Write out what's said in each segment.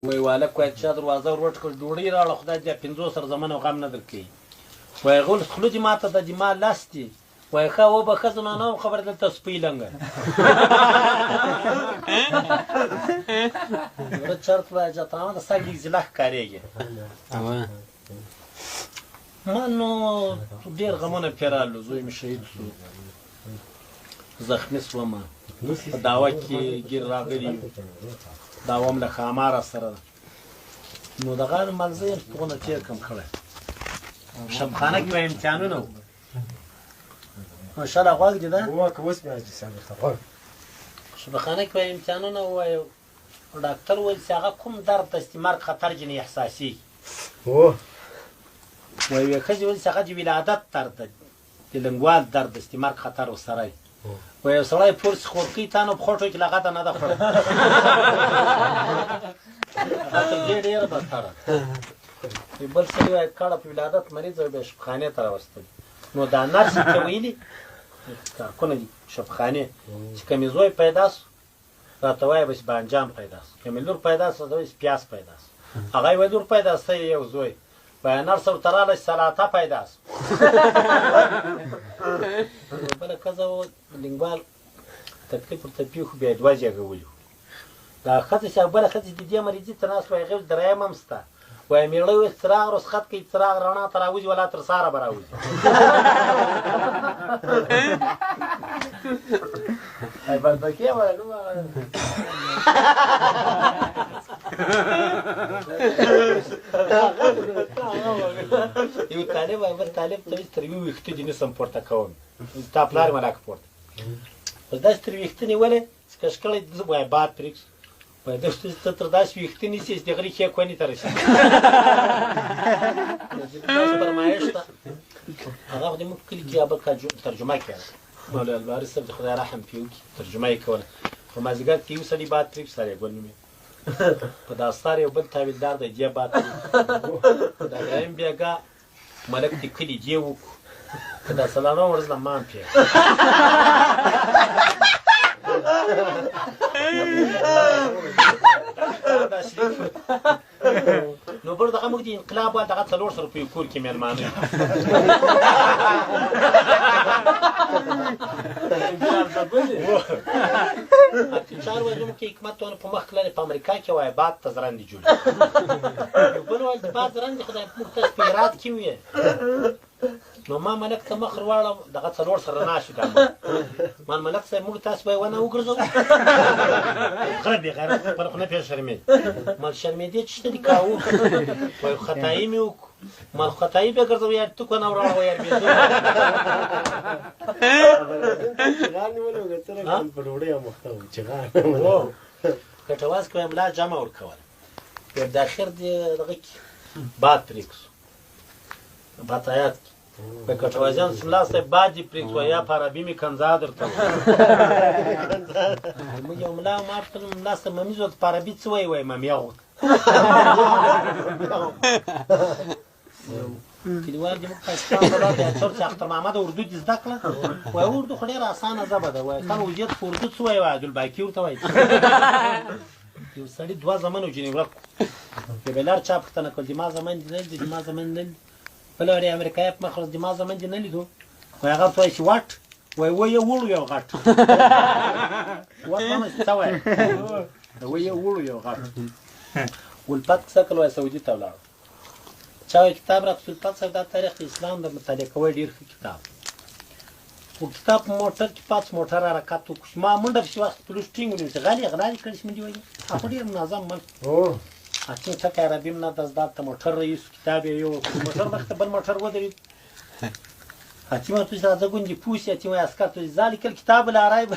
وای والک وای چا دروازه ور وټکړه ډوډۍ راوړه خدای دې 50 زمانه غم نه درکړي وای غول خلو دې ماته د دې ما لاس دي وای ښه وبخښه زه نه خبر دلته سپی لنګه ورته چرت وای جاته د سګي زلخ کاریږي ما نو ډېر غمونه پیرالو زوی مې شهید شو زخمي شوم په دعوه کې ګیر راغلي دعوه م له ښاماره سره نو دغه منځه یې څونه تېر کړم کړی شبخانه کې به امتحانونه وو ماشاءالله غوږ دې ده شبخانه کې به امتحانونه ووایو ډاکټر وویل چې هغه کوم درد دی چې مرګ خطر جنې احساسي وایي یوې ښځې ویل چې هغه د ولادت درد دی د لنګوال درد دی چې مرګ خطر ورسره وي وایي یو سړی پور چې خورکۍ تا نو په خوټو کې لغته نه ده خوړه هغه تر دې ډېره بدتره بل سړي وایي کاڼه په ولادت مریض وي بیا شفخانې ته راوستلي نو دا نرس ته ویلي کارکونه دي شفخانې چې که مې زوی پیدا سو راته وایي به چې بانجان پیدا سو که مې لور پیدا سو راته وایي چې پیاز پیدا سو هغه یې وایي لور پیدا سو یو زوی وایي نرس ورته راغله چې سلاته پیدا سو بله ښځه وه لنګوال تکلیف ورته پېښو بیا یې دوه زېږولي دا ښځه چې بله ښځې د دې مریضي ته ناست وایي هغې ویل دریم هم شته وایي مېړه ویل څراغ رسخت کوي څراغ رڼا ته راوځي ولا تر سهاره به راوځي بلبکې وایي یو طالب وایي بل طالب ته وایي تر یو ویښته دې نسم پورته کوم ستا پلار یې ملاکه پورته اوس داسې تر ویښته نیولې چې کشکړی وایي باد پرېږ وایي ته تر داسې ویښته نیسې چې د غري ښې کونې ته رسېږي داسې فرمایش ده هغه خو زموږ په کلي کې بل کال ترجمه کېده مولوي الباري صاحب د خدای رحم پرې وکړي ترجمه یې کوله په مازدیګر کې یو سړي باد پرېږ سړی ګل نومېده په داستار یو بل تاویلدار دی دې باد په د ابراهیم بیګا ملک د کلي دې وکړو که دا څلورم ورځ نه مان پرې نو بل دغه موږ د انقلاب وال دغه 400 روپیو کور کې مېلمانه یو 4 ورځې موږ کې حکمت ونه په مخ کړی په امریکا کې وایي باد ته زرندې جوړ یو بل وایي د باد زرندې خدای موږ ته په هرات کې ویې نو ما ملک ته مخ ورواړم دغه 4 سره ناشو دا ما ملک صاحب موږ تاسو به ونه وګرځو خره بې غیرت پر خو نه پېښ شرمېد ما شرمېدې چې شته دي کاوه وایي خطایي مې وکړو ما خطایي بیا ګرځو یار تو کنه وراړه یار بیا کټواز کې ملا جمع ورکول بیا د اخر دغه کې باد پرېږدو باتایات په کټوازیان ملا صاحب باد یې پرېږدو یا په عربي مې کنځا درته موږ یو ملا ما پوښتل ملا صاحب ممیز ورته په عربي څه وایي وایي ممیاغ کلیوال دې موږ پاکستان ته لاړ دی اچور چې اختر محمد اردو دې زده کړه وایي اردو خو ډېره اسانه ژبه ده وایي خان وزیت په اردو څه وایي وایي عبدالباقي ورته وایي یو سړي 2 زمن وجنې ورک یو بېلار چا پوښتنه کړل د ما زمن دې نه لیدو د ما زمن نه لیدو بله وړې امریکایي په مخ د ما زمن دې نه لیدو وایي هغه ورته وایي چې واټ وایي ویې وړو یو غټ واټ ماما څه وایي ویې وړو یو غټ ولپت کیسه کړل وایي سعودي ته ولاړو چا وایي کتاب راکړ ولپت صاحب دا تاریخ د اسلام د مطالعه کوی ډېر ښه کتاب خو کتاب په موټر کې پاس موټر حرکت وکړو ما منډه پسې وخت پلوس ټینګ ونیو چې غالي غلا دې کړي چې مې دې وایي هغه ډېر منظم ملک اچین ټکی عربي م نه ده زده ته موټر رئیس کتاب یې یو موټر مخته بل موټر ودرېد حتیمه تو چې راځه ګوندې پوسې حتیمه عسکر تو ذلک الکتاب العرایب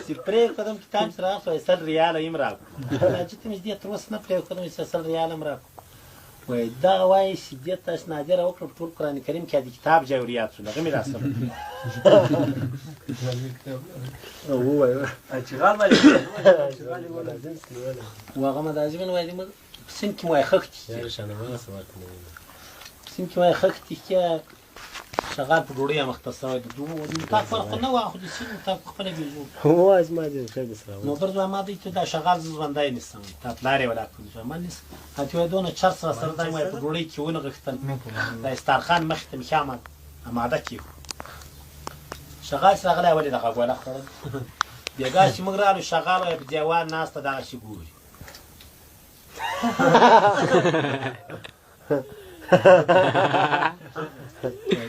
چې پرېښودم کتاب چې راغی 100 ریاله یې م راکړو چې ته مې دې تر اوسه نه پرېښودم چې 100 ریاله م راکړو وایي دغه وایي چې دې ته نادره وکړه په ټول قرآن کریم کې د کتاب جوریات شو هغه مې راسره ووایي وهغه مدازمین وایي موږ په سیند کې مو وایي خښتې په سیند کې وایي خښتې کې شغال په ډوډۍ مختص شوی د اطاق فرق نه وه خو د سیم اطاق خپله بېل جوړ وای زما دې خیر سره نو پر ځوان ما دی ته دا شغال زه ژوندی نیسم تا پلار یې ولاړ کړي ما نیسم اته وایي دونه چرس راسره دا وایي په ډوډۍ کې ونغښتل د استارخان مخې ته مې ښه اماده کېښود شغال چې راغلی ولې دغه ګوله خوړل بېګا چې موږ رالو شغال وایي په دیوال ناسته دغسې ګوري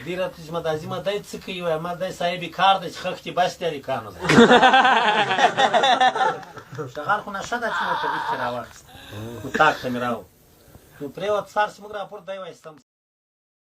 دی راته چې مدازي ما دی څه کوي وایي ما دی صاحب کار دی چې خښتې بس دی کار نه شغال خو نشه ده چې مو طبیب کې راواخېست اطاق ته مې راوړ نو پرېوت سار چې موږ راپورته دی وایي